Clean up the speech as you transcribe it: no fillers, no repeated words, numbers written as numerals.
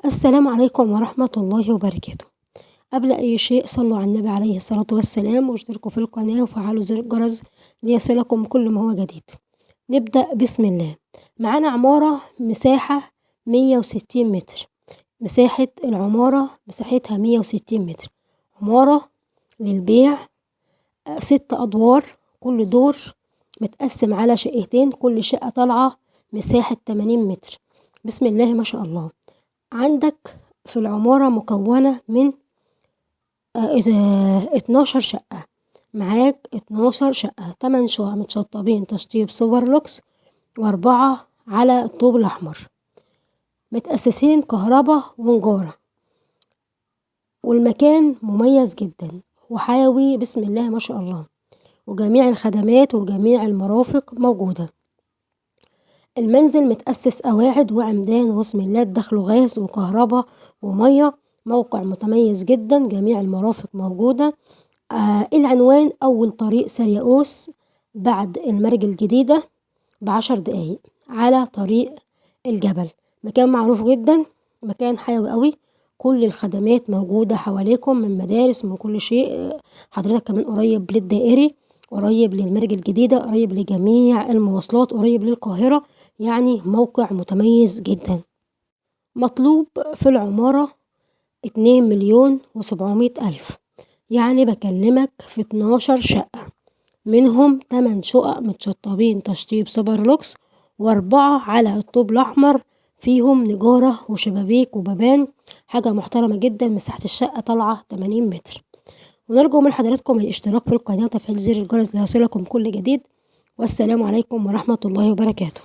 السلام عليكم ورحمة الله وبركاته. قبل أي شيء صلوا على النبي عليه الصلاة والسلام واشتركوا في القناة وفعلوا زر الجرس ليصلكم كل ما هو جديد. نبدأ بسم الله. معانا عمارة مساحة 160 متر. مساحة العمارة مساحتها 160 متر. عمارة للبيع 6 أدوار، كل دور متقسم على شقتين، كل شقة طالعة مساحة 80 متر. بسم الله ما شاء الله. عندك في العمارة مكونة من 12 شقة. معاك 12 شقة، 8 شقق متشطبين تشطيب سوبر لوكس و4 على الطوب الأحمر، متأسسين كهرباء ونجارة، والمكان مميز جدا وحيوي بسم الله ما شاء الله، وجميع الخدمات وجميع المرافق موجودة. المنزل متأسس قواعد وعمدان واسمنتات، دخله غاز وكهرباء ومية. موقع متميز جدا، جميع المرافق موجودة. العنوان أول طريق سرياوس بعد المرج الجديدة ب10 دقايق على طريق الجبل. مكان معروف جدا، مكان حيوي قوي، كل الخدمات موجودة حواليكم من مدارس من كل شيء. حضرتك كمان قريب للدائري، قريب للمرج الجديدة، قريب لجميع المواصلات، قريب للقاهرة، يعني موقع متميز جدا. مطلوب في العمارة 2,700,000، يعني بكلمك في 12 شقة، منهم 8 شقق متشطبين تشطيب سوبر لوكس و4 على الطوب الأحمر، فيهم نجارة وشبابيك وبابان، حاجة محترمة جدا. مساحة الشقة طالعة 80 متر. ونرجو من حضراتكم الاشتراك في القناة وتفعيل زر الجرس ليصلكم كل جديد. والسلام عليكم ورحمة الله وبركاته.